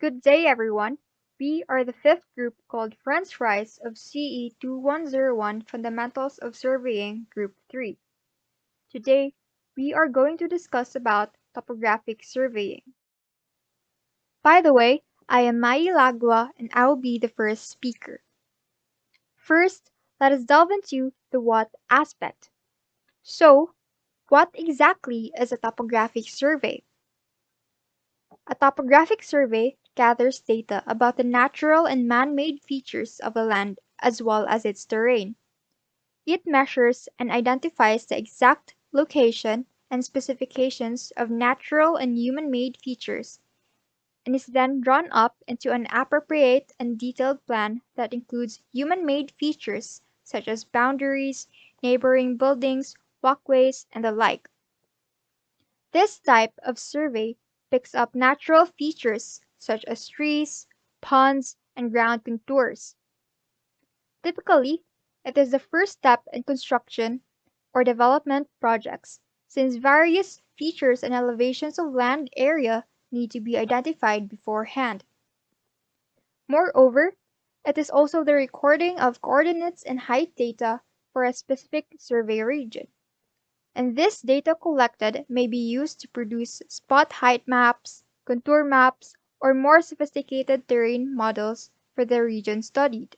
Good day, everyone. We are the fifth group called French Fries of CE 2101 Fundamentals of Surveying Group 3. Today, we are going to discuss about topographic surveying. By the way, I am Maye Lagua and I will be the first speaker. First, let us delve into the what aspect. So, what exactly is a topographic survey? A topographic survey gathers data about the natural and man-made features of a land as well as its terrain. It measures and identifies the exact location and specifications of natural and human-made features and is then drawn up into an appropriate and detailed plan that includes human-made features such as boundaries, neighboring buildings, walkways, and the like. This type of survey picks up natural features such as trees, ponds, and ground contours. Typically, it is the first step in construction or development projects, since various features and elevations of land area need to be identified beforehand. Moreover, it is also the recording of coordinates and height data for a specific survey region. And this data collected may be used to produce spot height maps, contour maps, or more sophisticated terrain models for the region studied.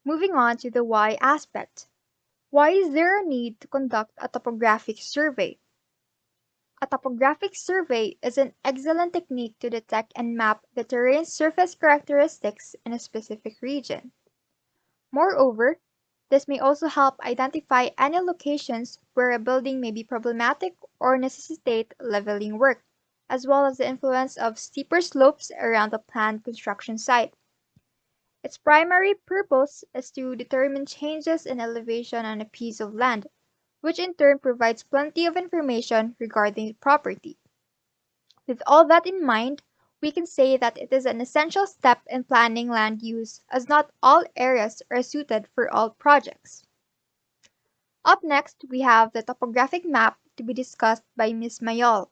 Moving on to the why aspect. Why is there a need to conduct a topographic survey? A topographic survey is an excellent technique to detect and map the terrain's surface characteristics in a specific region. Moreover, this may also help identify any locations where a building may be problematic or necessitate leveling work, as well as the influence of steeper slopes around the planned construction site. Its primary purpose is to determine changes in elevation on a piece of land, which in turn provides plenty of information regarding the property. With all that in mind, we can say that it is an essential step in planning land use as not all areas are suited for all projects. Up next, we have the topographic map to be discussed by Ms. Mayol.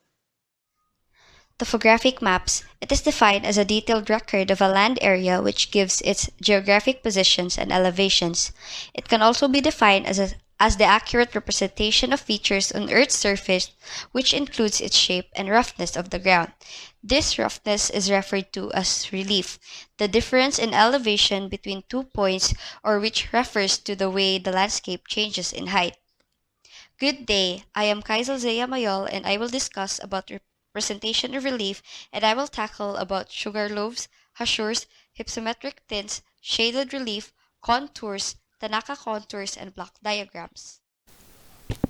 Topographic maps. It is defined as a detailed record of a land area which gives its geographic positions and elevations. It can also be defined as the accurate representation of features on Earth's surface, which includes its shape and roughness of the ground. This roughness is referred to as relief, the difference in elevation between 2 points, or which refers to the way the landscape changes in height. Good day, I am Kyzyl Mayol and I will discuss about representation of relief, and I will tackle about sugar loaves, hachures, hypsometric tints, shaded relief, contours, Tanaka contours, and block diagrams.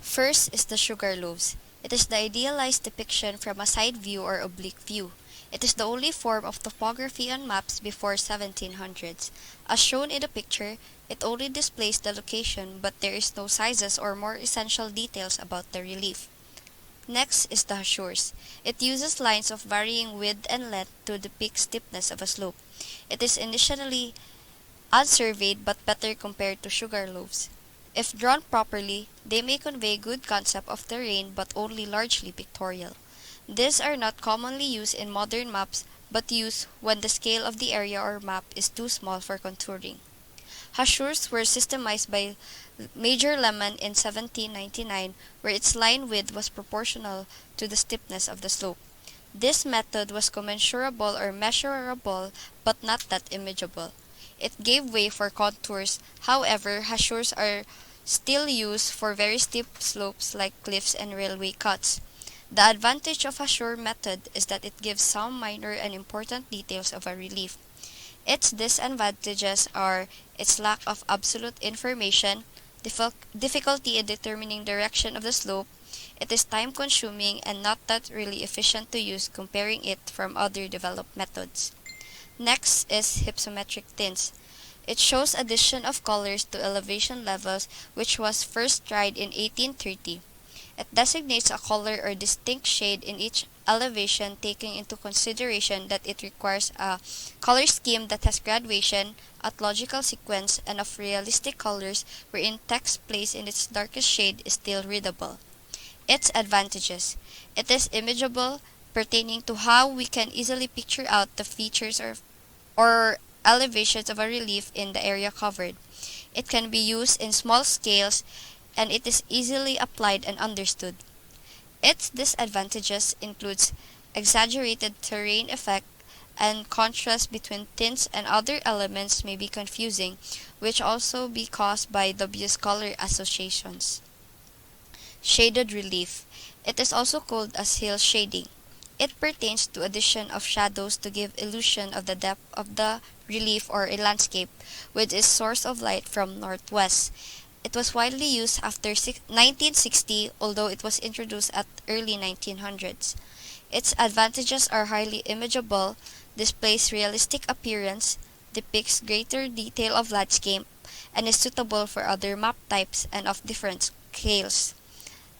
First is the sugar loaves. It is the idealized depiction from a side view or oblique view. It is the only form of topography on maps before 1700s. As shown in the picture, it only displays the location but there is no sizes or more essential details about the relief. Next is the hachures. It uses lines of varying width and length to depict steepness of a slope. It is initially unsurveyed but better compared to sugar loaves. If drawn properly, they may convey good concept of terrain but only largely pictorial. These are not commonly used in modern maps but used when the scale of the area or map is too small for contouring. Hachures were systemized by Major Lemon in 1799, where its line width was proportional to the steepness of the slope. This method was commensurable or measurable but not that imageable. It gave way for contours. However, hachures are still used for very steep slopes like cliffs and railway cuts. The advantage of hachure method is that it gives some minor and important details of a relief. Its disadvantages are its lack of absolute information, difficulty in determining direction of the slope. It is time-consuming and not that really efficient to use comparing it from other developed methods. Next is hypsometric tints. It shows addition of colors to elevation levels, which was first tried in 1830. It designates a color or distinct shade in each elevation, taking into consideration that it requires a color scheme that has gradation, a logical sequence, and of realistic colors wherein text placed in its darkest shade is still readable. Its advantages. It is imageable, pertaining to how we can easily picture out the features or elevations of a relief in the area covered. It can be used in small scales and it is easily applied and understood. Its disadvantages includes exaggerated terrain effect and contrast between tints and other elements may be confusing, which also be caused by dubious color associations. Shaded relief. It is also called as hill shading. It pertains to addition of shadows to give illusion of the depth of the relief or a landscape with its source of light from northwest. It was widely used after 1960, although it was introduced at early 1900s. Its advantages are highly imageable, displays realistic appearance, depicts greater detail of landscape, and is suitable for other map types and of different scales.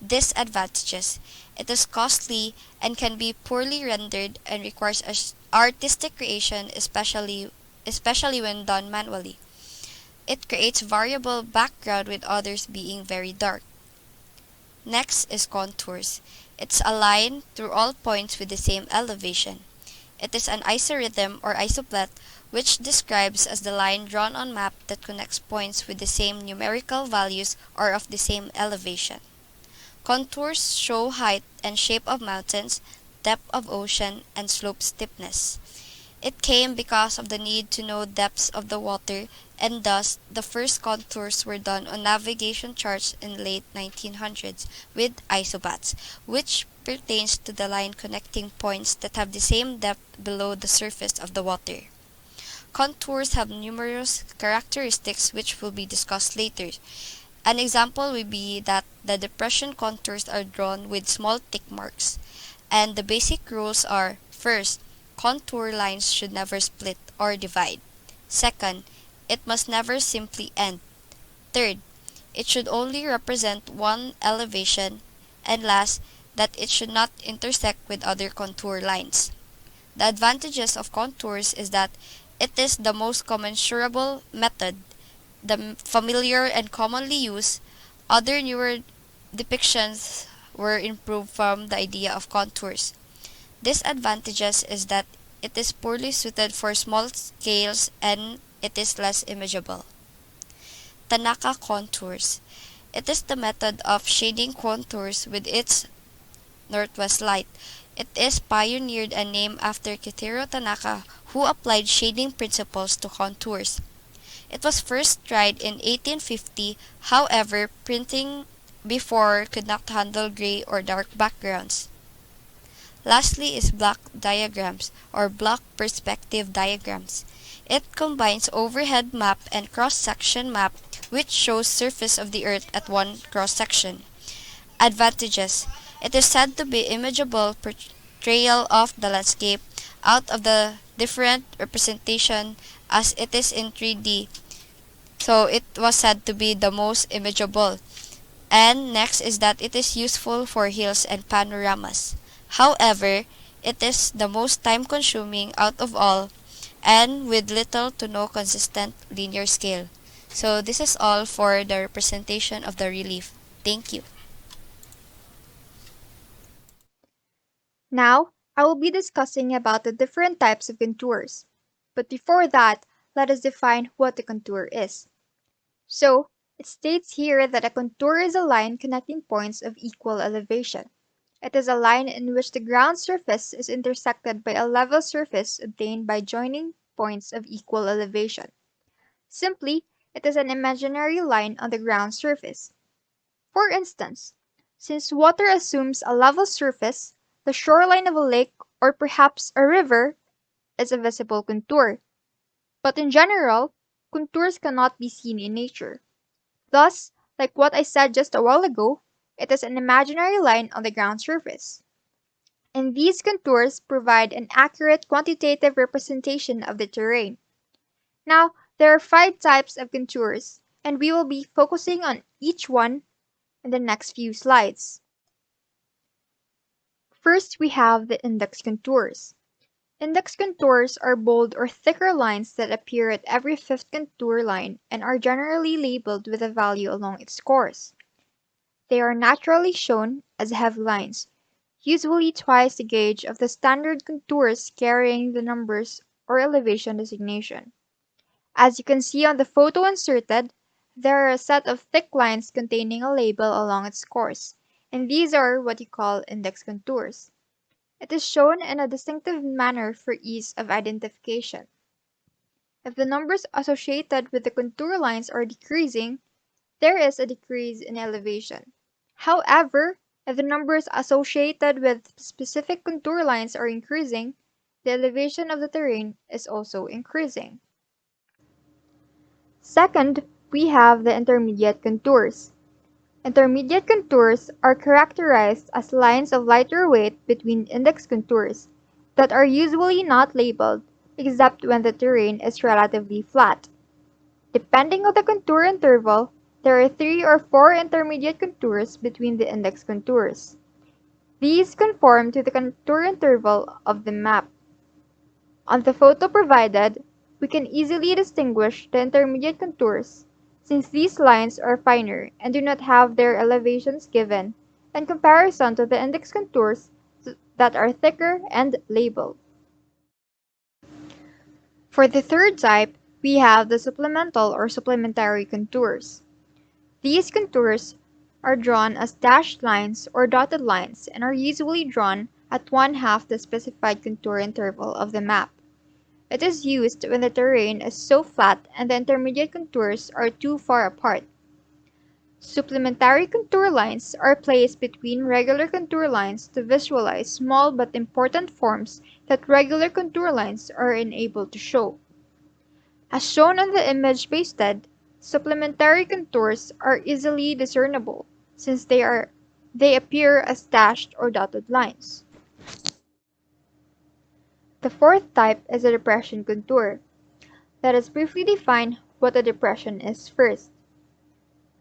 Disadvantages. It is costly and can be poorly rendered and requires artistic creation, especially when done manually. It creates variable background with others being very dark. Next is contours. It's a line through all points with the same elevation. It is an isorhythm or isoplet which describes as the line drawn on map that connects points with the same numerical values or of the same elevation. Contours show height and shape of mountains, depth of ocean, and slope steepness. It came because of the need to know depths of the water, and thus the first contours were done on navigation charts in late 1900s with isobats, which pertains to the line connecting points that have the same depth below the surface of the water. Contours have numerous characteristics which will be discussed later. An example would be that the depression contours are drawn with small tick marks, and the basic rules are: first, contour lines should never split or divide. Second, it must never simply end. Third, it should only represent one elevation. And last, that it should not intersect with other contour lines. The advantages of contours is that it is the most commensurable method, the familiar and commonly used. Other newer depictions were improved from the idea of contours. Disadvantages is that it is poorly suited for small scales and it is less imageable. Tanaka contours. It is the method of shading contours with its northwest light. It is pioneered and named after Kitaro Tanaka, who applied shading principles to contours. It was first tried in 1850, however, printing before could not handle gray or dark backgrounds. Lastly is block diagrams or block perspective diagrams. It combines overhead map and cross-section map which shows surface of the earth at one cross-section. Advantages. It is said to be imageable portrayal of the landscape out of the different representation as it is in 3D. So it was said to be the most imageable. And next is that it is useful for hills and panoramas. However, it is the most time consuming out of all and with little to no consistent linear scale. So this is all for the representation of the relief. Thank you. Now, I will be discussing about the different types of contours. But before that, let us define what a contour is. So, it states here that a contour is a line connecting points of equal elevation. It is a line in which the ground surface is intersected by a level surface obtained by joining points of equal elevation. Simply, it is an imaginary line on the ground surface. For instance, since water assumes a level surface, the shoreline of a lake or perhaps a river is a visible contour. But in general, contours cannot be seen in nature. Thus, like what I said just a while ago, it is an imaginary line on the ground surface. And these contours provide an accurate quantitative representation of the terrain. Now, there are five types of contours, and we will be focusing on each one in the next few slides. First, we have the index contours. Index contours are bold or thicker lines that appear at every fifth contour line and are generally labeled with a value along its course. They are naturally shown as heavy lines, usually twice the gauge of the standard contours carrying the numbers or elevation designation. As you can see on the photo inserted, there are a set of thick lines containing a label along its course, and these are what you call index contours. It is shown in a distinctive manner for ease of identification. If the numbers associated with the contour lines are decreasing, there is a decrease in elevation. However, if the numbers associated with specific contour lines are increasing, the elevation of the terrain is also increasing. Second, we have the intermediate contours. Intermediate contours are characterized as lines of lighter weight between index contours that are usually not labeled except when the terrain is relatively flat. Depending on the contour interval, there are 3 or 4 intermediate contours between the index contours. These conform to the contour interval of the map. On the photo provided, we can easily distinguish the intermediate contours, since these lines are finer and do not have their elevations given, in comparison to the index contours that are thicker and labeled. For the third type, we have the supplemental or supplementary contours. These contours are drawn as dashed lines or dotted lines and are usually drawn at one-half the specified contour interval of the map. It is used when the terrain is so flat and the intermediate contours are too far apart. Supplementary contour lines are placed between regular contour lines to visualize small but important forms that regular contour lines are unable to show. As shown on the image pasted, supplementary contours are easily discernible since they appear as dashed or dotted lines. The fourth type is a depression contour. Let us briefly define what a depression is first.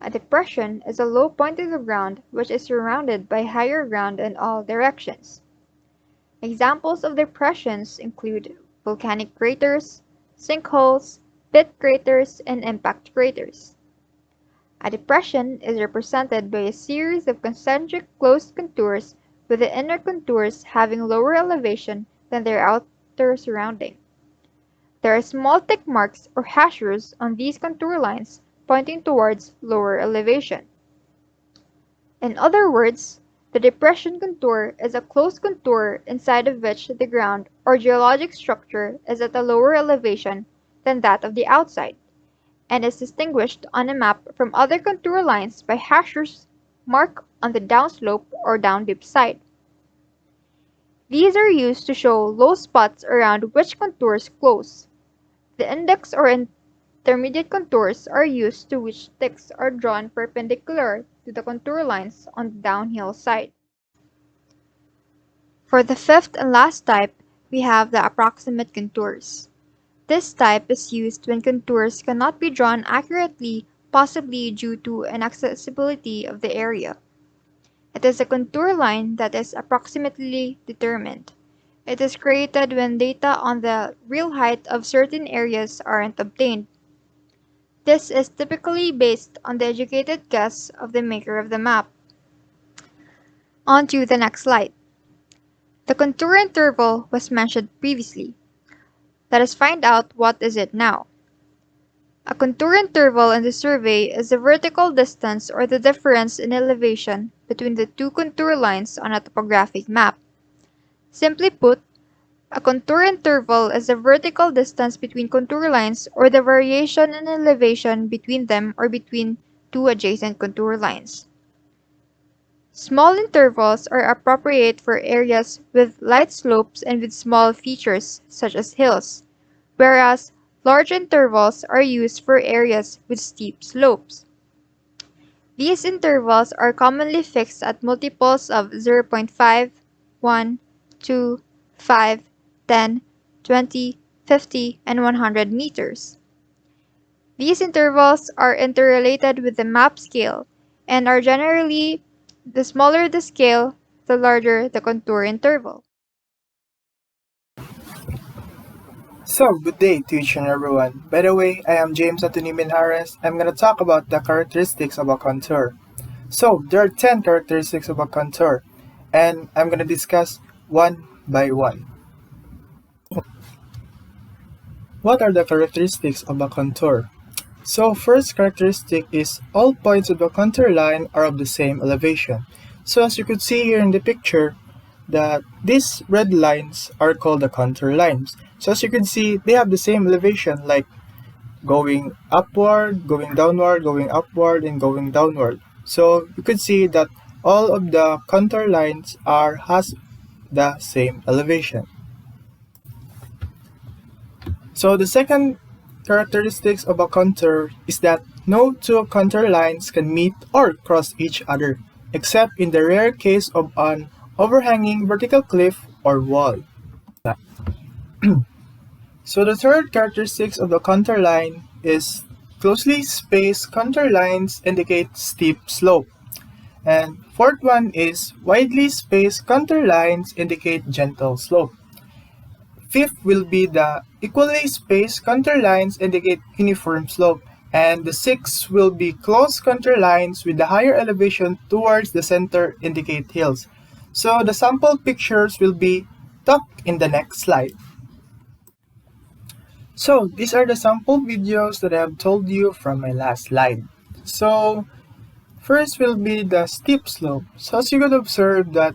A depression is a low point in the ground which is surrounded by higher ground in all directions. Examples of depressions include volcanic craters, sinkholes, pit craters, and impact craters. A depression is represented by a series of concentric closed contours with the inner contours having lower elevation than their outer surrounding. There are small tick marks or hachures on these contour lines pointing towards lower elevation. In other words, the depression contour is a closed contour inside of which the ground or geologic structure is at a lower elevation than that of the outside, and is distinguished on a map from other contour lines by hachures marked on the downslope or downdip side. These are used to show low spots around which contours close. The index or intermediate contours are used to which ticks are drawn perpendicular to the contour lines on the downhill side. For the fifth and last type, we have the approximate contours. This type is used when contours cannot be drawn accurately, possibly due to inaccessibility of the area. It is a contour line that is approximately determined. It is created when data on the real height of certain areas aren't obtained. This is typically based on the educated guess of the maker of the map. On to the next slide. The contour interval was mentioned previously. Let us find out what is it now. A contour interval in the survey is the vertical distance or the difference in elevation between the two contour lines on a topographic map. Simply put, a contour interval is the vertical distance between contour lines or the variation in elevation between them or between two adjacent contour lines. Small intervals are appropriate for areas with light slopes and with small features, such as hills, whereas large intervals are used for areas with steep slopes. These intervals are commonly fixed at multiples of 0.5, 1, 2, 5, 10, 20, 50, and 100 meters. These intervals are interrelated with the map scale and are generally the smaller the scale, the larger the contour interval. So, good day to each and everyone. By the way, I am James Anthony Menjares. I'm going to talk about the characteristics of a contour. So, there are 10 characteristics of a contour, and I'm gonna discuss one by one. What are the characteristics of a contour? So first characteristic is all points of the contour line are of the same elevation. So as you could see here in the picture, that these red lines are called the contour lines. So as you can see, they have the same elevation, like going upward, going downward, going upward, and going downward. So you could see that all of the contour lines has the same elevation. So the second characteristics of a contour is that no two contour lines can meet or cross each other, except in the rare case of an overhanging vertical cliff or wall. So the third characteristics of the contour line is closely spaced contour lines indicate steep slope. And fourth one is widely spaced contour lines indicate gentle slope. Fifth will be the equally spaced contour lines indicate uniform slope. And the sixth will be close contour lines with the higher elevation towards the center indicate hills. So the sample pictures will be tucked in the next slide. So these are the sample videos that I have told you from my last slide. So first will be the steep slope. So as you could observe that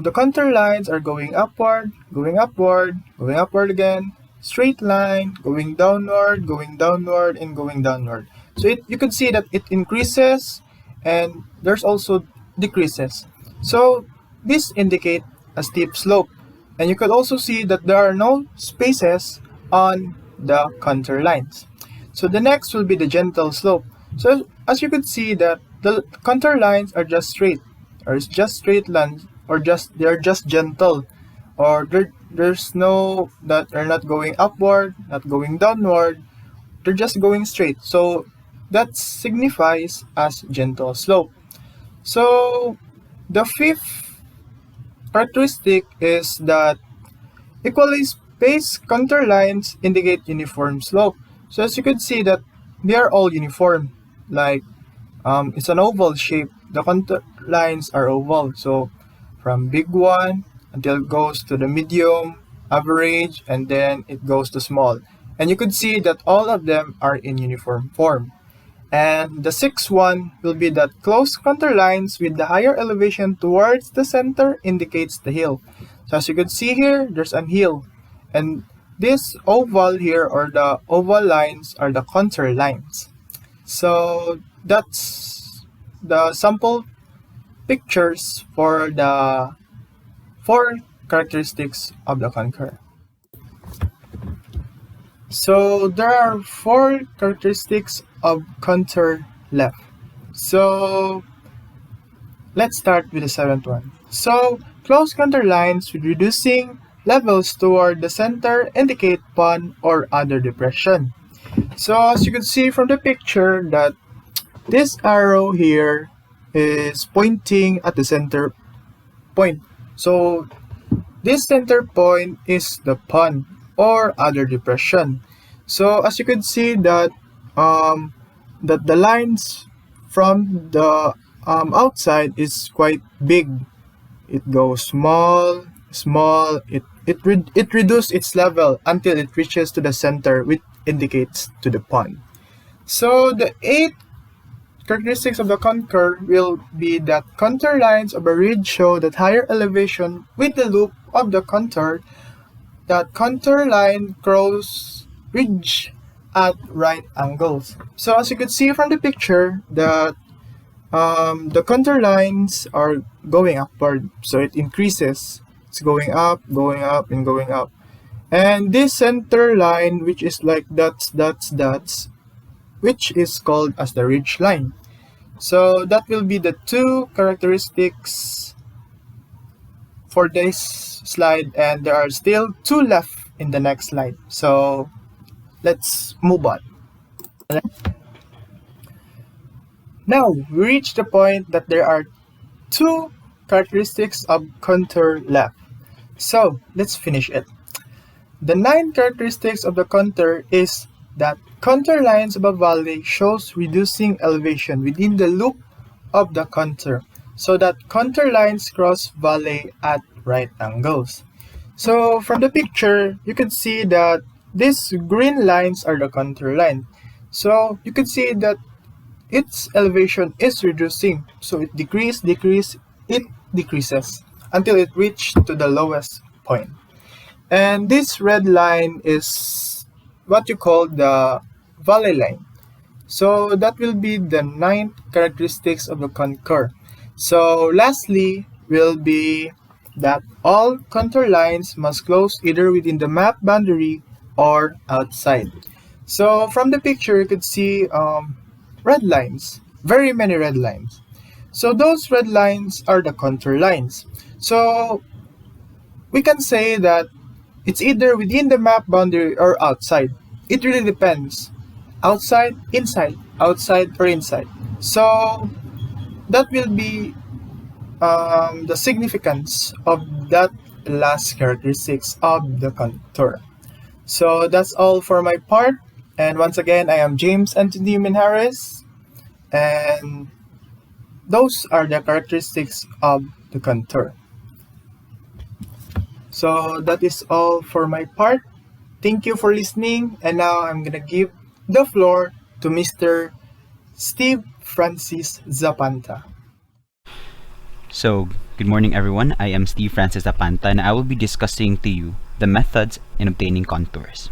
the contour lines are going upward, going upward, going upward again, straight line, going downward, and going downward. So you could see that it increases and there's also decreases. So this indicate a steep slope. And you could also see that there are no spaces on the contour lines. So the next will be the gentle slope. So as you could see that the contour lines are just straight, or it's just straight lines, or they're just gentle, or there's no that are not going upward, not going downward, they're just going straight. So that signifies as gentle slope. So the fifth characteristic is that equally spaced contour lines indicate uniform slope. So as you can see that they are all uniform. Like it's an oval shape. The contour lines are oval. So from big one until it goes to the medium, average, and then it goes to small. And you could see that all of them are in uniform form. And the sixth one will be that close contour lines with the higher elevation towards the center indicates the hill. So as you can see here, there's an hill. And this oval here, or the oval lines, are the contour lines. So that's the sample pictures for the four characteristics of the contour. So there are four characteristics of contour left. So let's start with the seventh one. So close contour lines with reducing levels toward the center indicate pond or other depression. So as you can see from the picture that this arrow here is pointing at the center point. So this center point is the pond or other depression. So as you can see that that the lines from the outside is quite big. It goes small, small. It reduces its level until it reaches to the center, which indicates to the pond. So the eighth characteristics of the contour will be that contour lines of a ridge show that higher elevation with the loop of the contour. That contour line cross ridge at right angles. So as you can see from the picture that the contour lines are going upward, so it increases. It's going up, and going up. And this center line, which is like dots, dots, dots, which is called as the ridge line. So that will be the two characteristics for this slide, and there are still two left in the next slide. So let's move on. Now we reach the point that there are two characteristics of contour left. So let's finish it. The 9 characteristics of the contour is that contour lines of a valley shows reducing elevation within the loop of the contour. so that contour lines cross valley at right angles. So from the picture, you can see that these green lines are the contour line. So you can see that its elevation is reducing. So it it decreases until it reached to the lowest point. And this red line is what you call the valley line. So that will be the ninth characteristics of the contour. So lastly will be that all contour lines must close either within the map boundary or outside. So from the picture you could see red lines, very many red lines. So those red lines are the contour lines. So we can say that it's either within the map boundary or outside. It really depends. Outside or inside. So that will be the significance of that last characteristics of the contour. So that's all for my part. And once again, I am James Anthony Menjares, and those are the characteristics of the contour. So that is all for my part. Thank you for listening, and now I'm gonna give the floor to Mr. Steve Francis Zapanta. So, good morning everyone. I am Steve Francis Zapanta and I will be discussing to you the methods in obtaining contours.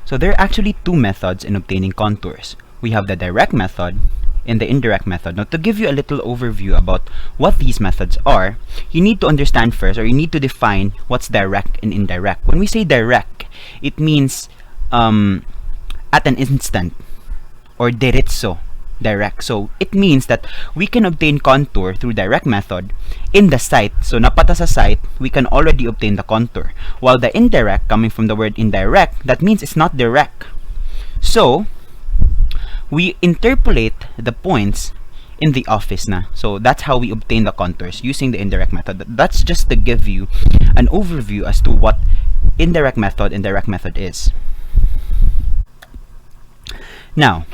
So there are actually two methods in obtaining contours. We have the direct method and the indirect method. Now to give you a little overview about what these methods are, you need to understand first, or you need to define what's direct and indirect. When we say direct, it means at an instant, or diretso, direct. So it means that we can obtain contour through direct method in the site. So napata sa site, we can already obtain the contour. While the indirect, coming from the word indirect, that means it's not direct. So we interpolate the points in the office na. So that's how we obtain the contours using the indirect method. That's just to give you an overview as to what indirect method and direct method is. Now,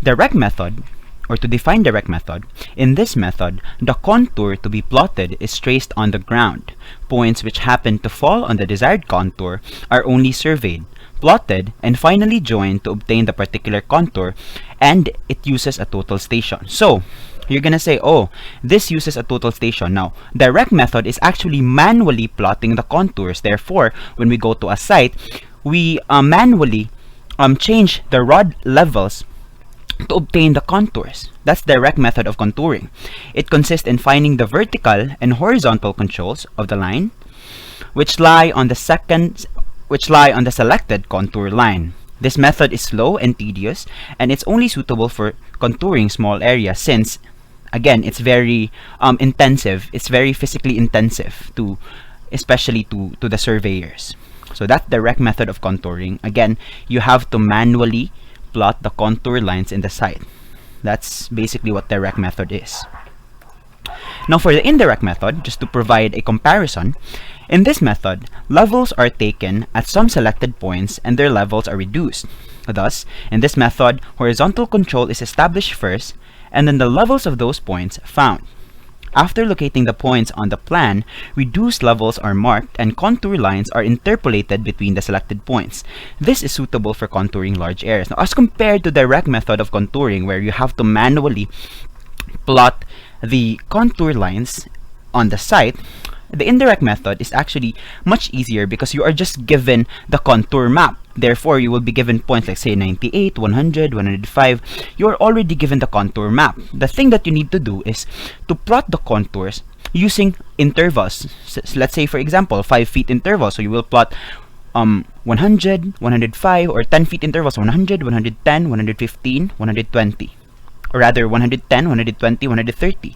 direct method, or to define direct method, in this method, the contour to be plotted is traced on the ground. Points which happen to fall on the desired contour are only surveyed, plotted, and finally joined to obtain the particular contour, and it uses a total station. So, you're gonna say, oh, this uses a total station. Now, direct method is actually manually plotting the contours. Therefore, when we go to a site, we manually change the rod levels to obtain the contours. That's direct method of contouring. It consists in finding the vertical and horizontal controls of the line, which lie on the selected contour line. This method is slow and tedious, and it's only suitable for contouring small areas since, again, it's very intensive. It's very physically intensive especially to the surveyors. So that's direct method of contouring. Again, you have to manually plot the contour lines in the site. That's basically what direct method is. Now for the indirect method, just to provide a comparison, in this method, levels are taken at some selected points and their levels are reduced. Thus, in this method, horizontal control is established first and then the levels of those points found. After locating the points on the plan, reduced levels are marked and contour lines are interpolated between the selected points. This is suitable for contouring large areas. Now, as compared to direct method of contouring where you have to manually plot the contour lines on the site, the indirect method is actually much easier because you are just given the contour map. Therefore, you will be given points like say 98, 100, 105. You are already given the contour map. The thing that you need to do is to plot the contours using intervals. So let's say, for example, 5 feet intervals. So you will plot 100, 105, or 10 feet intervals, 100, 110, 115, 120. Or rather, 110, 120, 130.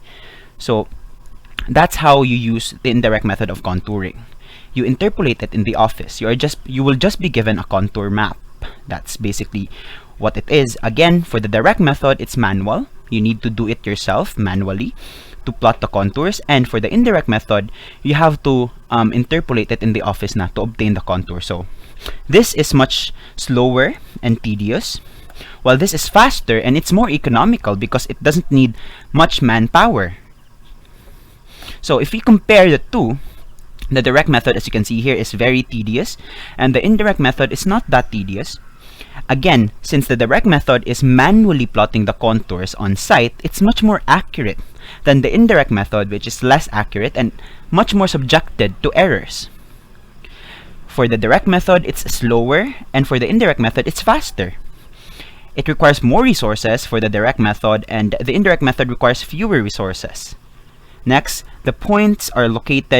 So that's how you use the indirect method of contouring. You interpolate it in the office. You will just be given a contour map. That's basically what it is. Again, for the direct method, it's manual. You need to do it yourself manually to plot the contours. And for the indirect method, you have to interpolate it in the office na to obtain the contour. So this is much slower and tedious, while this is faster and it's more economical because it doesn't need much manpower. So if we compare the two, the direct method, as you can see here, is very tedious, and the indirect method is not that tedious. Again, since the direct method is manually plotting the contours on site, it's much more accurate than the indirect method, which is less accurate and much more subjected to errors. For the direct method, it's slower, and for the indirect method, it's faster. It requires more resources for the direct method, and the indirect method requires fewer resources. Next, the points are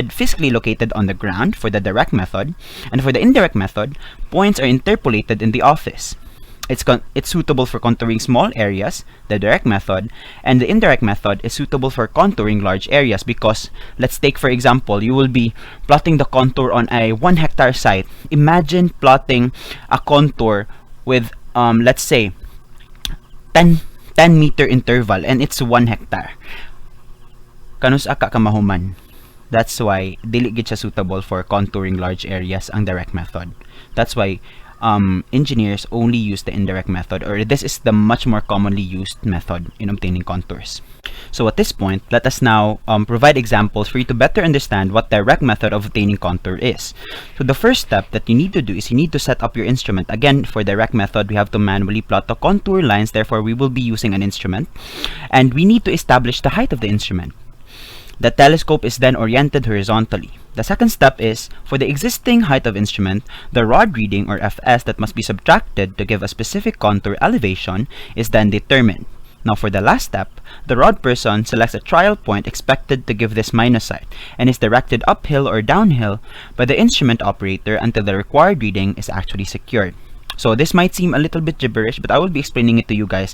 physically located on the ground for the direct method, and for the indirect method, points are interpolated in the office. It's suitable for contouring small areas, the direct method, and the indirect method is suitable for contouring large areas because, let's take for example, you will be plotting the contour on a 1 hectare site. Imagine plotting a contour with, let's say, 10 meter interval, and it's 1 hectare. Kanus aka kamahuman. That's why dili gid siya suitable for contouring large areas ang direct method. That's why engineers only use the indirect method, or this is the much more commonly used method in obtaining contours. So at this point, let us now provide examples for you to better understand what direct method of obtaining contour is. So the first step that you need to do is you need to set up your instrument. Again, for direct method, we have to manually plot the contour lines, therefore we will be using an instrument, and we need to establish the height of the instrument. The telescope is then oriented horizontally. The second step is, for the existing height of instrument, the rod reading or Fs that must be subtracted to give a specific contour elevation is then determined. Now for the last step, the rod person selects a trial point expected to give this minus height and is directed uphill or downhill by the instrument operator until the required reading is actually secured. So this might seem a little bit gibberish, but I will be explaining it to you guys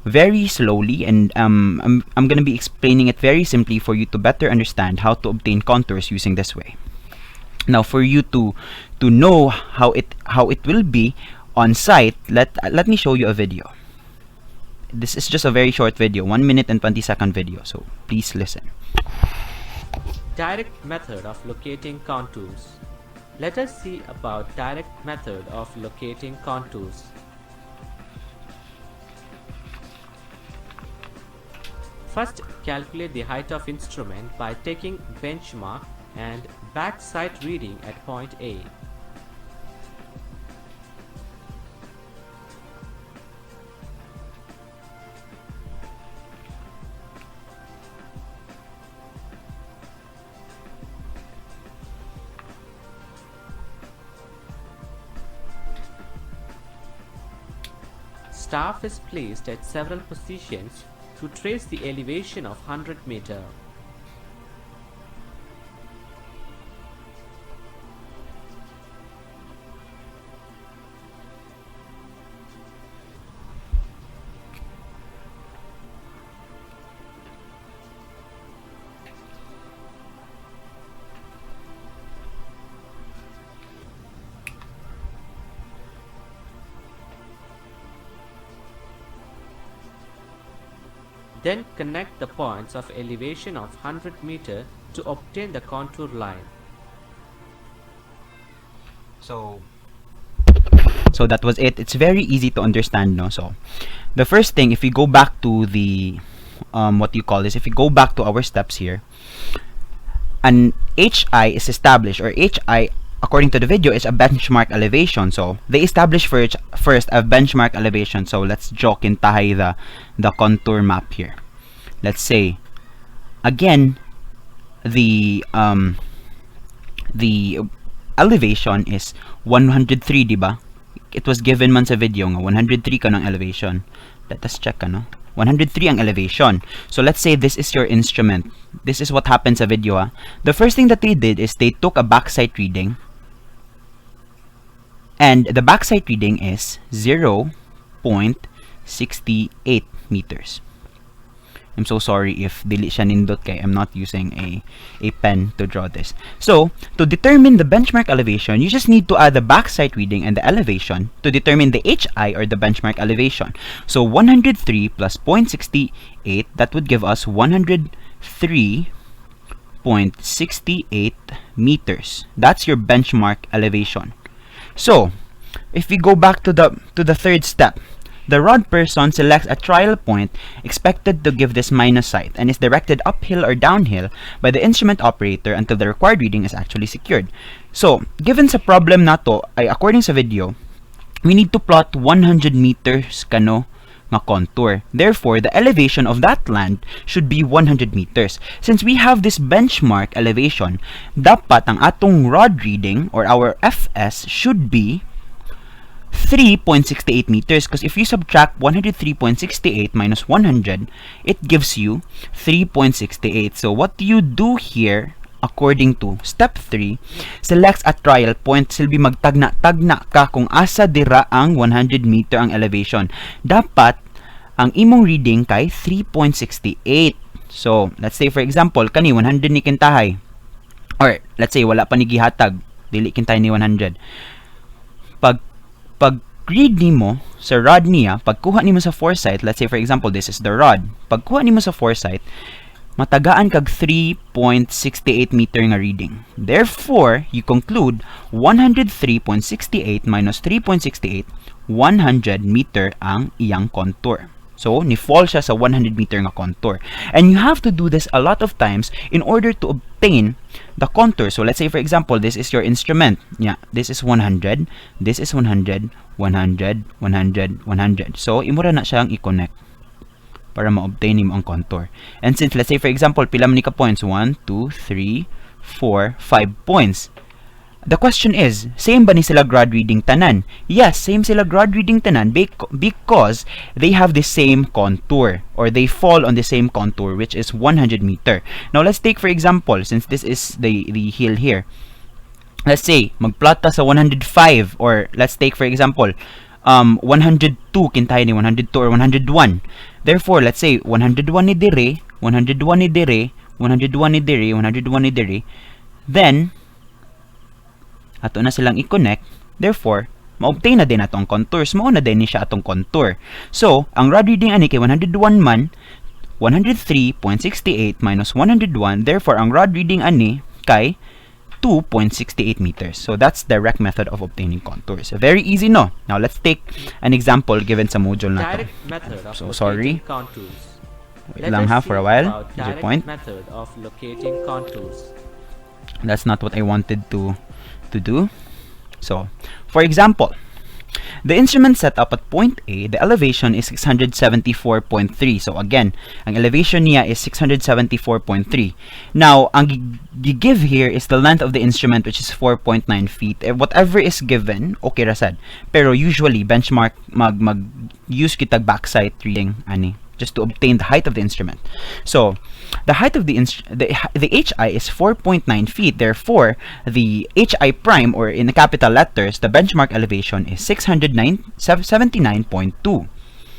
very slowly, and I'm going to be explaining it very simply for you to better understand how to obtain contours using this way. Now for you to know how it will be on site, let me show you a video. This is just a very short video, 1 minute and 20-second video, so please listen. Direct method of locating contours. Let us see about direct method of locating contours. First, calculate the height of instrument by taking benchmark and backside reading at point A. Staff is placed at several positions to trace the elevation of 100 meter. Then connect the points of elevation of 100 meter to obtain the contour line. So that was it. It's very easy to understand, no? So the first thing, if we go back to the if we go back to our steps here, an HI is established, or HI according to the video is a benchmark elevation. So they establish first a benchmark elevation. So let's joke in tahay the contour map here. Let's say again the elevation is 103, diba? It was given man sa video nga 103 ka ng elevation. Let us check, ano? 103 ang elevation. So let's say this is your instrument. This is what happens sa video, ha? The first thing that they did is they took a backside reading, and the backside reading is 0.68 meters. I'm so sorry if dili siya nindot kay I'm not using a pen to draw this. So, to determine the benchmark elevation, you just need to add the backside reading and the elevation to determine the HI, or the benchmark elevation. So, 103 plus 0.68, that would give us 103.68 meters. That's your benchmark elevation. So, if we go back to the third step, The rod person selects a trial point expected to give this minus height and is directed uphill or downhill by the instrument operator until the required reading is actually secured. So, given sa problem na to, ay according sa video, we need to plot 100 meters kano nga contour. Therefore, the elevation of that land should be 100 meters. Since we have this benchmark elevation, dapat ang atong rod reading or our FS should be 3.68 meters, because if you subtract 103.68 minus 100, it gives you 3.68. So what do you do here? According to step 3, selects a trial point. Silbi magtagna-tagna ka kung asa dira ang 100 meter ang elevation. Dapat ang imong reading kay 3.68. So let's say for example kani 100 ni kintahay, or let's say wala pa ni gihatag, dili kintahay ni 100. Pag read nimo sa rod niya, pagkuha nimo sa foresight, let's say for example this is the rod, pagkuha nimo sa foresight, matagaan kag 3.68 meter nga reading. Therefore, you conclude 103.68 minus 3.68, 100 meter ang iyang contour. So, ni-fall siya sa 100 meter nga contour. And you have to do this a lot of times in order to obtain the contour. So, let's say for example, this is your instrument. Yeah, this is 100, this is 100, 100, 100, 100. So, imura na siyang i-connect para ma-obtain mo ang contour. And since, let's say for example, pila man ni ka points? 1, 2, 3, 4, 5 points. The question is, same ba ni sila grad reading tanan? Yes, same sila grad reading tanan because they have the same contour, or they fall on the same contour, which is 100 meter. Now, let's take for example, since this is the hill here, let's say, magplot ta sa 105, or let's take for example, 102 kintahay ni 102 or 101. Therefore, let's say 101 ni dire, 101 ni dire, 101 ni dire, 101 ni dire. Then ato na silang i-connect. Therefore, ma-obtain na din atong contours. Mao na din ni siya atong contour. So, ang rod reading ani kay 101 man, 103.68 minus 101. Therefore, ang rod reading ani kay 2.68 meters. So, that's the direct method of obtaining contours. Very easy, no? Now, let's take an example given sa module na to. Direct method of So, locating sorry. contours. Wait lang ha, for a while. About Here's your direct point. method of locating contours. That's not what I wanted to do. So, for example, the instrument set up at point A, the elevation is 674.3. So again, ang elevation niya is 674.3. Now, ang give here is the length of the instrument, which is 4.9 feet. Whatever is given, okay ra sad. Pero usually benchmark mag use kitag backside reading ani, just to obtain the height of the instrument. So, the height of the HI is 4.9 feet. Therefore, the HI prime, or in the capital letters, the benchmark elevation is 679.2.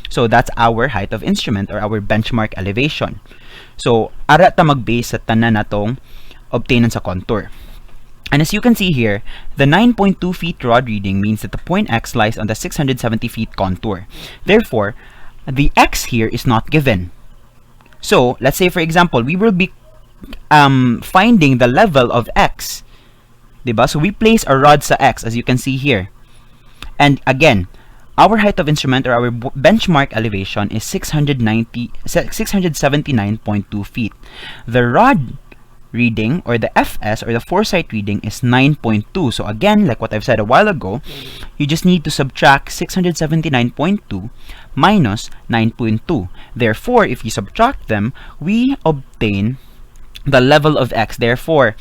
So, that's our height of instrument, or our benchmark elevation. So, ara ta mag-base sa tanan natong obtainan sa contour. And as you can see here, the 9.2 feet rod reading means that the point X lies on the 670 feet contour. Therefore, the X here is not given. So, let's say for example, we will be finding the level of X. Diba? So, we place our rod sa X, as you can see here. And again, our height of instrument, or our benchmark elevation, is 679.2 feet. The rod reading, or the FS, or the foresight reading, is 9.2. So again, like what I've said a while ago, you just need to subtract 679.2 minus 9.2. Therefore, if you subtract them, we obtain the level of X. Therefore,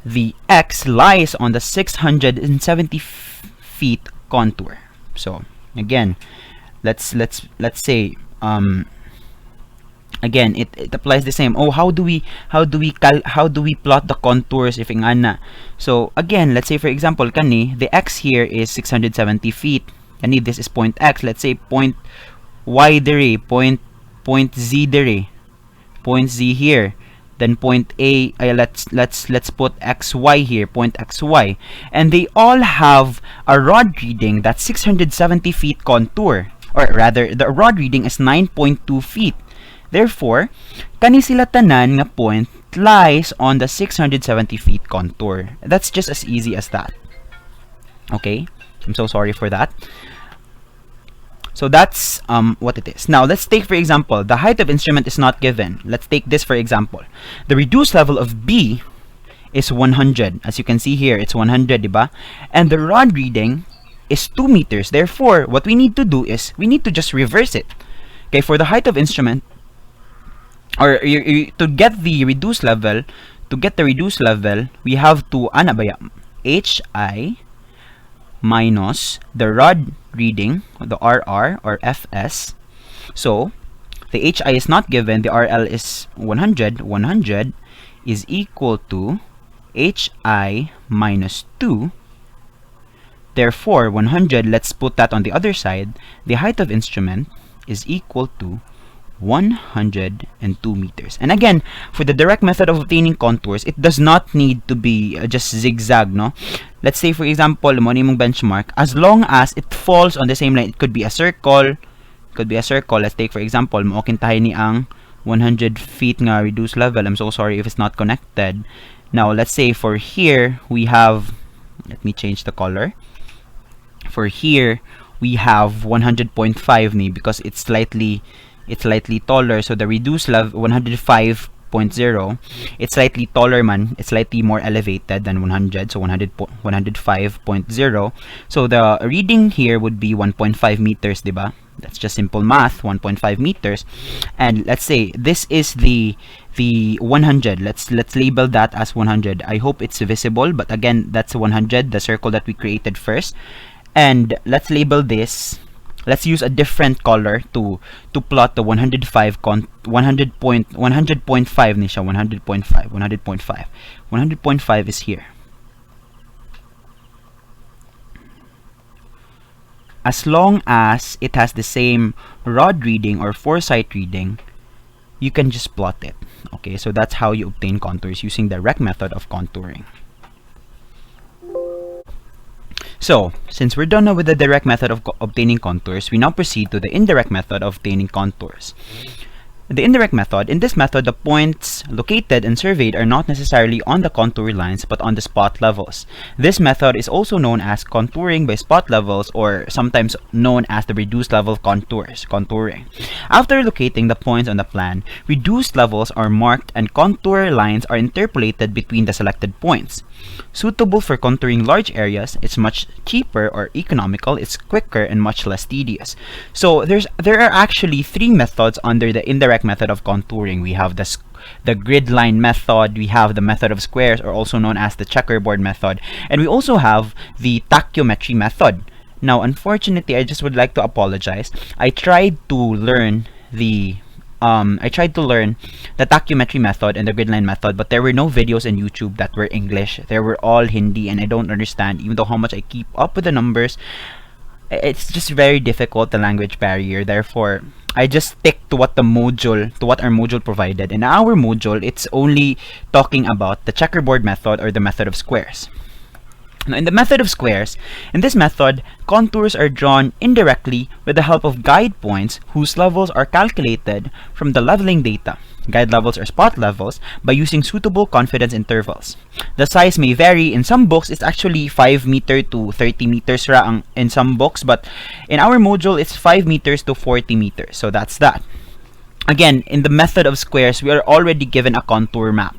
the X lies on the 670 feet contour. So again, let's say again, it applies the same. Oh, how do we plot the contours if ingana? So again, let's say for example, kani the X here is 670 feet. Kani this is point X. Let's say point Y dire, point Z dire, point Z here. Then point A, let's put XY here, point XY. And they all have a rod reading that's 670 feet contour. Or rather, the rod reading is 9.2 feet. Therefore, kani sila tanan nga point lies on the 670 feet contour. That's just as easy as that. Okay? I'm so sorry for that. So that's what it is. Now let's take, for example, the height of instrument is not given. Let's take this for example. The reduced level of B is 100. As you can see here, it's 100, diba? And the rod reading is 2 meters. Therefore, what we need to do is we need to just reverse it. Okay, for the height of instrument, or to get the reduced level, we have to ano ba yan? HI minus the rod reading, the RR or FS. So the HI is not given, the RL is 100. 100 is equal to HI minus 2. Therefore, 100, let's put that on the other side. The height of instrument is equal to 102 meters. And again, for the direct method of obtaining contours, it does not need to be just zigzag, no? Let's say, for example, mo mong benchmark, as long as it falls on the same line, it could be a circle. Let's take, for example, maokintahin ni ang 100 feet nga reduced level. I'm so sorry if it's not connected. Now, let's say for here, we have, let me change the color. For here, we have 100.5 ni because it's slightly taller. So the reduced level 105.0, it's slightly taller man, it's slightly more elevated than 100, so 105.0. So the reading here would be 1.5 meters, diba? That's just simple math, 1.5 meters. And let's say this is the 100. Let's label that as 100. I hope it's visible, but again, that's 100, the circle that we created first. And let's label this. Let's use a different color to plot the 100.5 ni siya, 100.5 is here. As long as it has the same rod reading or foresight reading, you can just plot it. Okay, so that's how you obtain contours using the direct method of contouring. So, since we're done now with the direct method of obtaining contours, we now proceed to the indirect method of obtaining contours. The indirect method, in this method, the points located and surveyed are not necessarily on the contour lines but on the spot levels. This method is also known as contouring by spot levels, or sometimes known as the reduced level contouring. After locating the points on the plan, reduced levels are marked and contour lines are interpolated between the selected points. Suitable for contouring large areas, it's much cheaper or economical, it's quicker and much less tedious. So there are actually 3 methods under the indirect method of contouring. We have the grid line method, we have the method of squares, or also known as the checkerboard method, and we also have the tachymetry method. Now, unfortunately, I just would like to apologize. I tried to learn the tachymetry method and the grid line method, but there were no videos on YouTube that were English. They were all Hindi, and I don't understand, even though how much I keep up with the numbers. It's just very difficult, the language barrier. Therefore, I just stick to what our module provided. In our module, it's only talking about the checkerboard method or the method of squares. Now, in the method of squares, in this method, contours are drawn indirectly with the help of guide points whose levels are calculated from the leveling data. Guide levels or spot levels by using suitable confidence intervals. The size may vary. In some books, it's actually 5 meter to 30 meters in some books, but in our module, it's 5 meters to 40 meters. So that's that. Again, in the method of squares, we are already given a contour map.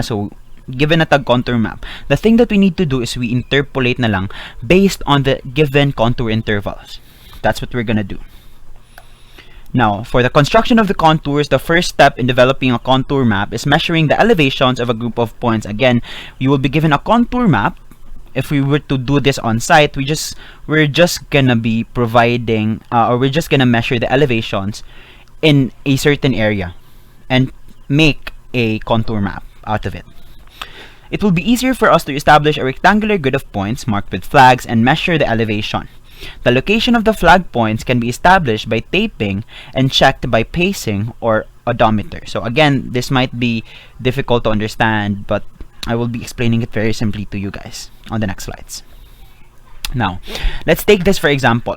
So given a tag contour map, the thing that we need to do is we interpolate na lang based on the given contour intervals. That's what we're gonna do. Now, for the construction of the contours, the first step in developing a contour map is measuring the elevations of a group of points. Again, you will be given a contour map. If we were to do this on site, we're just gonna be providing, or we're just gonna measure the elevations in a certain area and make a contour map out of it. It will be easier for us to establish a rectangular grid of points marked with flags and measure the elevation. The location of the flag points can be established by taping and checked by pacing or odometer. So again, this might be difficult to understand, but I will be explaining it very simply to you guys on the next slides. Now, let's take this for example.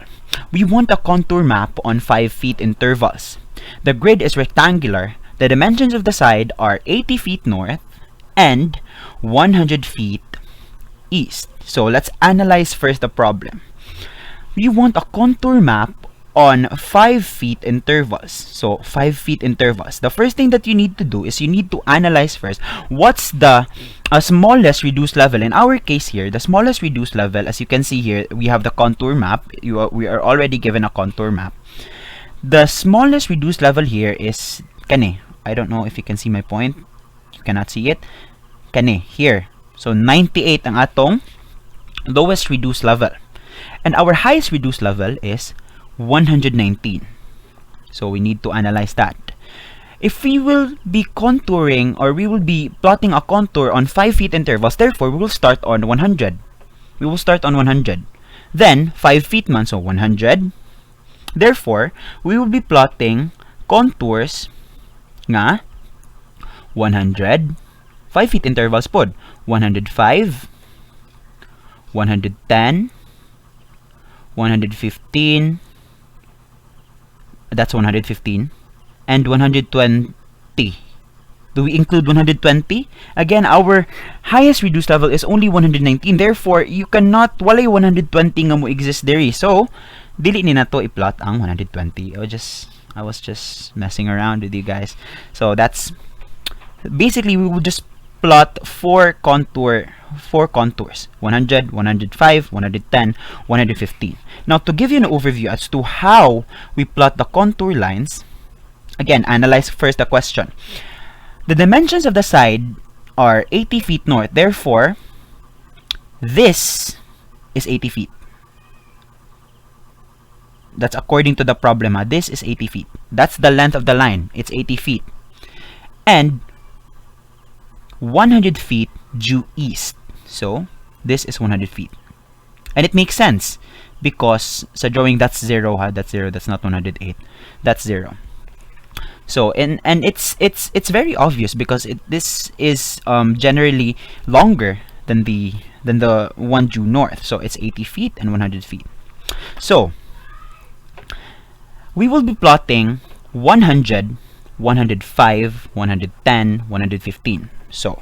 We want a contour map on 5 feet intervals. The grid is rectangular. The dimensions of the side are 80 feet north and 100 feet east. So let's analyze first the problem. We want a contour map on 5 feet intervals. So 5 feet intervals. The first thing that you need to do is you need to analyze first what's the smallest reduced level. In our case here, the smallest reduced level, as you can see here, we have the contour map. We are already given a contour map. The smallest reduced level here is kani. I don't know if you can see my point. You cannot see it. Kani here. So 98 ang atong lowest reduced level. And our highest reduced level is 119. So we need to analyze that. If we will be contouring, or we will be plotting a contour on 5 feet intervals, therefore we will start on 100. We will start on 100. Then 5 feet man, so 100. Therefore, we will be plotting contours nga 100, 5 feet intervals pod, 105, 110, 115, that's 115, and 120. Do we include 120? Again, our highest reduced level is only 119. Therefore, you cannot, walay 120 nga mo exist diri. So, dili ni na to i-plot ang 120. I was just messing around with you guys. So, that's, basically, we will just plot four contours: 100, 105, 110, 115. Now, to give you an overview as to how we plot the contour lines, again, analyze first the question. The dimensions of the side are 80 feet north. Therefore, this is 80 feet. That's according to the problem. This is 80 feet. That's the length of the line. It's 80 feet. And 100 feet due east. So, this is 100 feet. And it makes sense because sa drawing that's 0, that's 0, that's not 108. That's 0. So, and it's very obvious because this is generally longer than the one due north. So, it's 80 feet and 100 feet. So, we will be plotting 100, 105, 110, 115. So,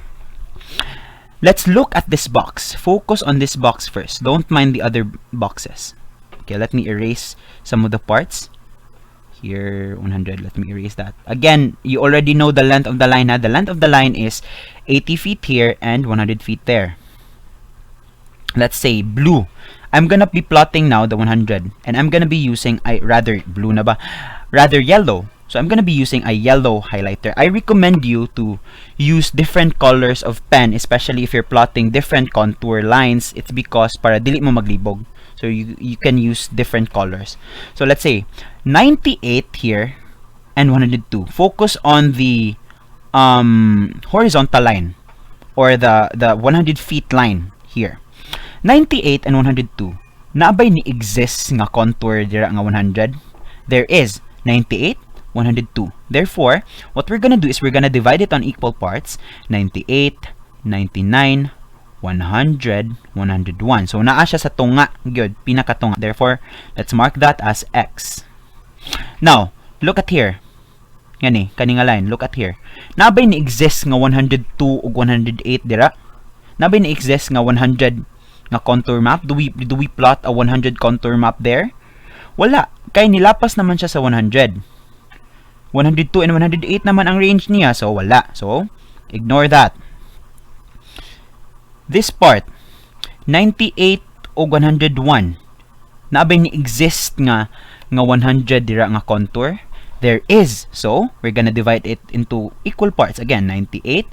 let's look at this box. Focus on this box first. Don't mind the other boxes. Okay, let me erase some of the parts. Here, 100. Let me erase that. Again, you already know the length of the line. The length of the line is 80 feet here and 100 feet there. Let's say blue. I'm gonna be plotting now the 100, and I'm gonna be using rather yellow. So I'm gonna be using a yellow highlighter. I recommend you to use different colors of pen, especially if you're plotting different contour lines. It's because para dili mo maglibog. So you can use different colors. So let's say 98 here and 102. Focus on the horizontal line or the 100 feet line here. 98 and 102. Naabay ni exist nga contour dira nga 100? There is 98, 102. Therefore, what we're gonna do is we're gonna divide it on equal parts. 98, 99, 100, 101. So, naa siya sa tunga. Good. Pinakatunga. Therefore, let's mark that as X. Now, look at here. Yan kaninga line. Look at here. Naabay ni exist nga 102 ug 108 dira? Naabay ni exist nga 100 nga contour map? Do we plot a 100 contour map there? Wala. Kay nilapas naman siya sa 100. 102 and 108 naman ang range niya. So, wala. So, ignore that. This part, 98 o 101. Naabay ni exist nga 100 dira nga contour? There is. So, we're gonna divide it into equal parts. Again, 98,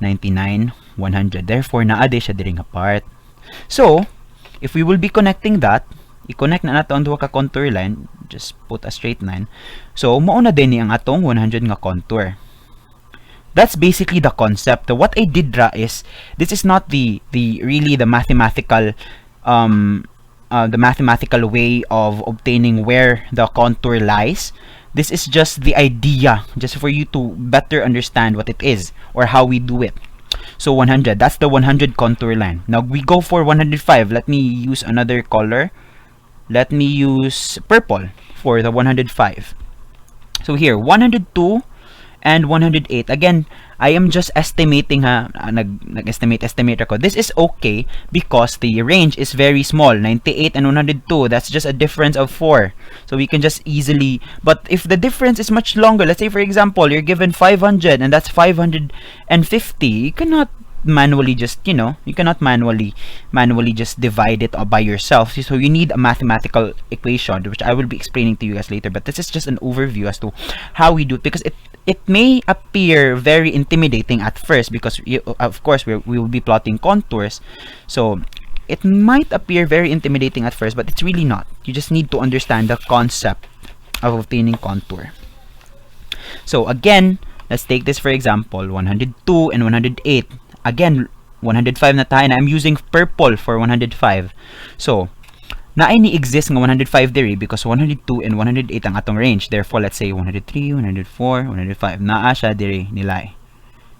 99, 100. Therefore, naade siya diri nga part. So, if we will be connecting that, i-connect na nato ang duha ka contour line, just put a straight line. So, mauna din ni ang atong 100 nga contour. That's basically the concept. What I did ra is, this is not the mathematical way of obtaining where the contour lies. This is just the idea, just for you to better understand what it is or how we do it. So 100, that's the 100 contour line. Now we go for 105. Let me use another color. Let me use purple for the 105. So here, 102 and 108. Again, I am just estimating ha, nag-estimate ako. This is okay because the range is very small, 98 and 102. That's just a difference of 4. So we can just easily, but if the difference is much longer, let's say for example, you're given 500 and that's 550, you cannot manually just, you cannot manually just divide it by yourself. So you need a mathematical equation, which I will be explaining to you guys later, but this is just an overview as to how we do it, because it may appear very intimidating at first, because of course we will be plotting contours, so it might appear very intimidating at first, but it's really not. You just need to understand the concept of obtaining contour. So again, let's take this for example, 102 and 108. Again, 105 na tayo, na I'm using purple for 105. So, naay ni exist ng 105 diri because 102 and 108 ang atong range. Therefore, let's say 103, 104, 105. Naa siya diri nilay.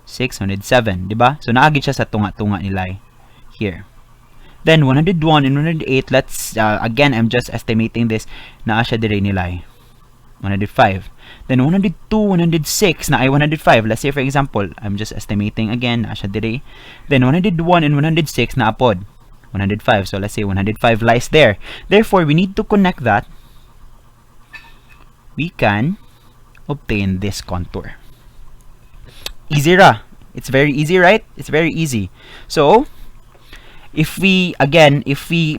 6, 107, di ba? So, naagit siya sa tunga-tunga nilay here. Then, 101 and 108, let's, again, I'm just estimating this. Naa siya diri nilay. 105. Then 102, 106 na ay 105. Let's say for example, I'm just estimating again na siya dire. Then 101 and 106 na apod 105. So let's say 105 lies there. Therefore, we need to connect that. We can obtain this contour. Easy ra. It's very easy, right? It's very easy. So if we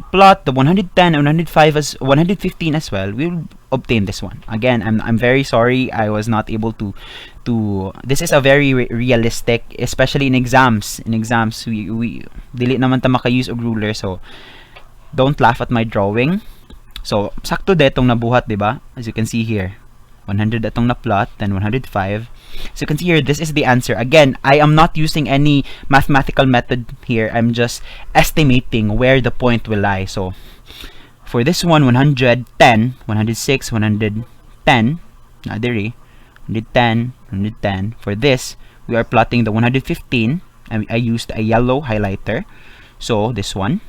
plot the 110 and 105 as 115 as well, we'll obtain this one. Again, I'm very sorry I was not able to this is a very realistic, especially in exams. In exams, we dili naman ta maka-use og ruler, so don't laugh at my drawing. So sakto detong nabuhat, di ba? As you can see here, 100 atong na plot, then 105. So you can see here, this is the answer. Again, I am not using any mathematical method here. I'm just estimating where the point will lie. So for this one, 110, 106, 110, nadiri, 110, 110. For this, we are plotting the 115, and I used a yellow highlighter. So this one,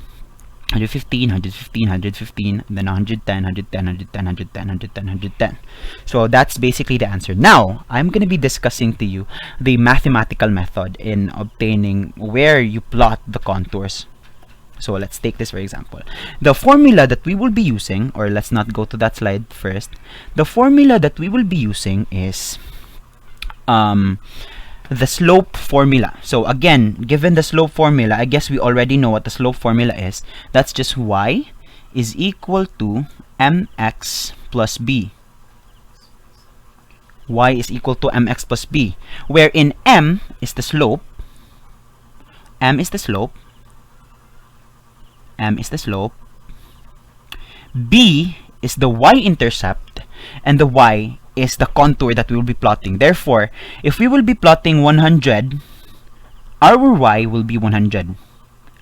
115, 115, 115, and then 110, 110, 110, 110, 110, 110. So that's basically the answer. Now, I'm going to be discussing to you the mathematical method in obtaining where you plot the contours. So let's take this for example. The formula that we will be using, or let's not go to that slide first. The formula that we will be using is the slope formula. So again, given the slope formula, I guess we already know what the slope formula is. That's just y is equal to mx plus b. Y is equal to mx plus b, wherein m is the slope, m is the slope, m is the slope, b is the y-intercept, and the y is the contour that we will be plotting. Therefore, if we will be plotting 100, our y will be 100.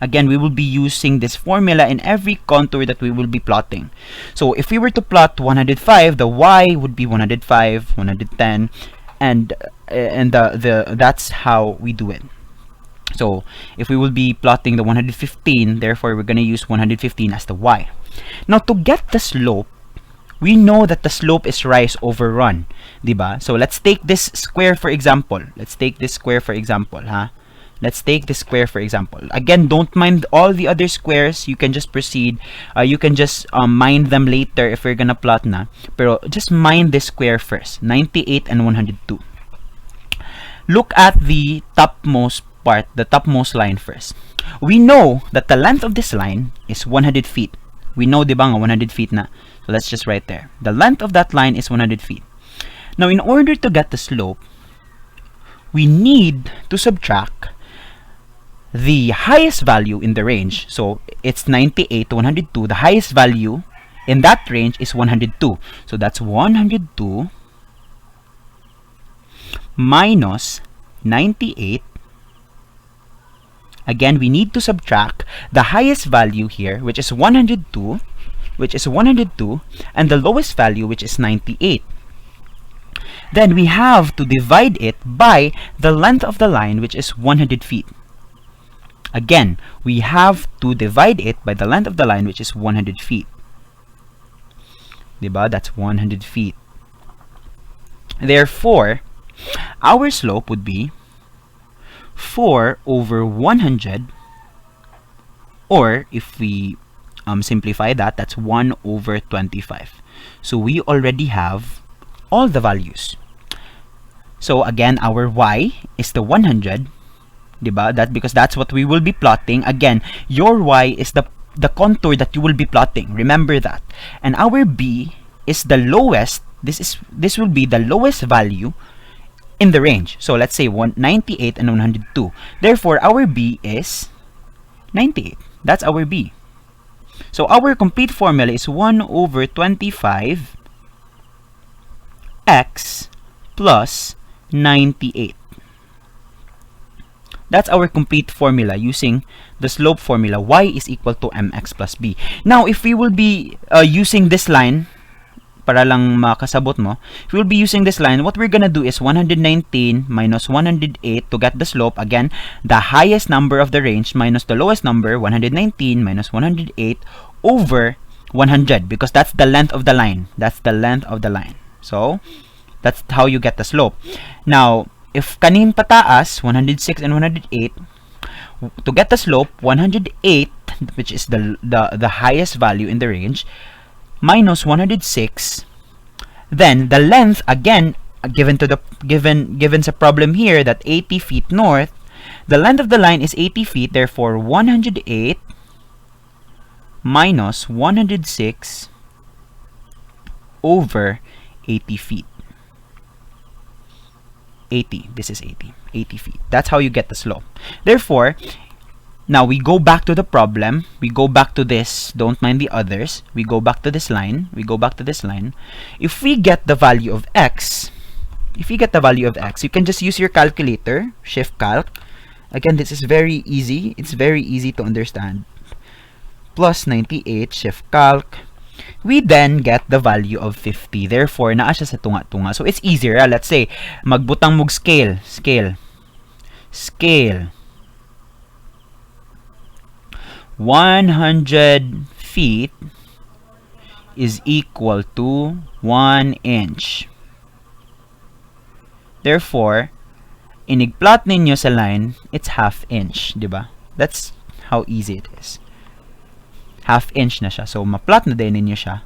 Again, we will be using this formula in every contour that we will be plotting. So if we were to plot 105, the y would be 105, 110, and that's how we do it. So if we will be plotting the 115, therefore we're going to use 115 as the y. Now to get the slope, we know that the slope is rise over run, diba? So let's take this square for example. Let's take this square for example, huh? Let's take this square for example. Again, don't mind all the other squares. You can just proceed. You can just mind them later if we're gonna plot na. Pero just mind this square first. 98 and 102. Look at the topmost part, the topmost line first. We know that the length of this line is 100 feet. We know, diba nga, 100 feet na. So let's just write there. The length of that line is 100 feet. Now, in order to get the slope, we need to subtract the highest value in the range. So it's 98 to 102. The highest value in that range is 102. So that's 102 minus 98. Again, we need to subtract the highest value here, which is 102, and the lowest value, which is 98. Then we have to divide it by the length of the line, which is 100 feet. Again, we have to divide it by the length of the line, which is 100 feet. Diba? That's 100 feet. Therefore, our slope would be 4 over 100, or if we simplify that, that's 1 over 25. So we already have all the values. So again, our y is the 100, diba? That because that's what we will be plotting. Again, your y is the contour that you will be plotting. Remember that. And our b is the lowest. This will be the lowest value in the range. So let's say 98 and 102. Therefore, our b is 98. That's our b. So our complete formula is 1 over 25 x plus 98. That's our complete formula using the slope formula. Y is equal to mx plus b. Now, if we will be using this line, para lang makasabot mo, if we will be using this line, what we're gonna do is 119 minus 108 to get the slope. Again, the highest number of the range minus the lowest number, 119 minus 108 over 100, because that's the length of the line. That's the length of the line. So, that's how you get the slope. Now, if kanin pataas, 106 and 108, to get the slope, 108, which is the highest value in the range, minus 106, then the length, again, given sa problem here that 80 feet north, the length of the line is 80 feet, therefore 108 minus 106 over 80 feet. 80, this is 80 feet. That's how you get the slope. Therefore, now we go back to the problem. We go back to this. Don't mind the others. We go back to this line. We go back to this line. If we get the value of x, you can just use your calculator, shift calc. Again, this is very easy. It's very easy to understand. Plus 98, shift calc. We then get the value of 50. Therefore, naa siya sa tunga-tunga. So, it's easier. Let's say, magbutang mog scale. 100 feet is equal to 1 inch. Therefore, inigplot ninyo sa line, it's half inch, diba? That's how easy it is. Half inch na siya. So, maplot na din ninyo siya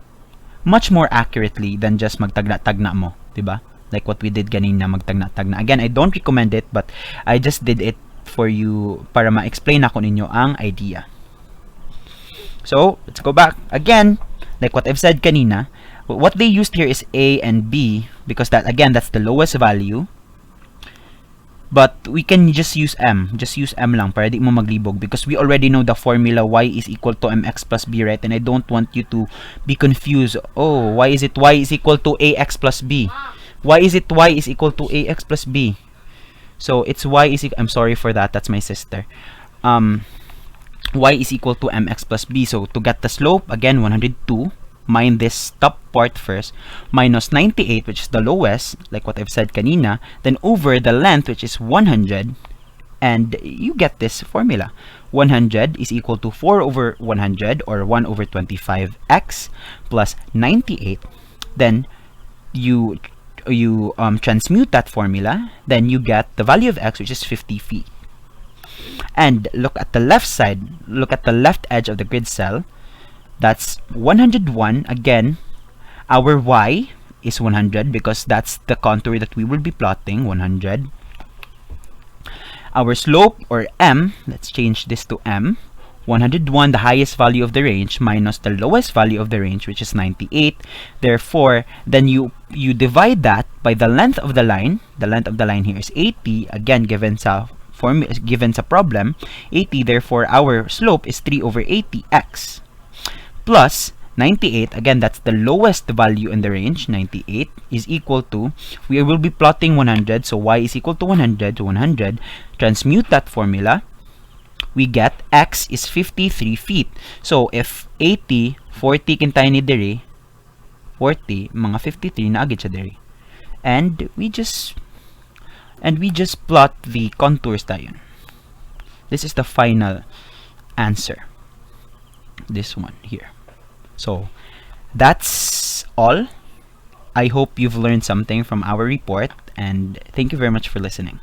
much more accurately than just magtagna-tagna mo, diba? Like what we did kanina, magtagna-tagna. Again, I don't recommend it, but I just did it for you para ma-explain ako ninyo ang idea. So, let's go back. Again, like what I've said kanina, what they used here is A and B because that, again, that's the lowest value. But we can just use M. Just use M lang para di mo maglibog because we already know the formula y is equal to mx plus b, right? And I don't want you to be confused. Oh, why is it y is equal to ax plus b? Why is it y is equal to ax plus b? So, it's y is equal... I'm sorry for that. That's my sister. Y is equal to mx plus b. So, to get the slope, again, 102. Mind this top part first, minus 98, which is the lowest, like what I've said kanina, then over the length, which is 100, and you get this formula. 100 is equal to 4 over 100, or 1 over 25x, plus 98. Then, you transmute that formula, then you get the value of x, which is 50 feet. And look at the left side, look at the left edge of the grid cell. That's 101. Again, our y is 100 because that's the contour that we will be plotting, 100. Our slope, or m, let's change this to m, 101, the highest value of the range, minus the lowest value of the range, which is 98. Therefore, then you divide that by the length of the line. The length of the line here is 80. Again, given sa problem, 80. Therefore, our slope is 3 over 80x. Plus 98, again, that's the lowest value in the range, 98, is equal to, we will be plotting 100, so y is equal to 100, transmute that formula, we get x is 53 feet. So, if 80, 40 kintay ni diri, 40, mga 53 na agad siya diri. And we just plot the contours tayo. This is the final answer. This one here. So, that's all. I hope you've learned something from our report, and thank you very much for listening.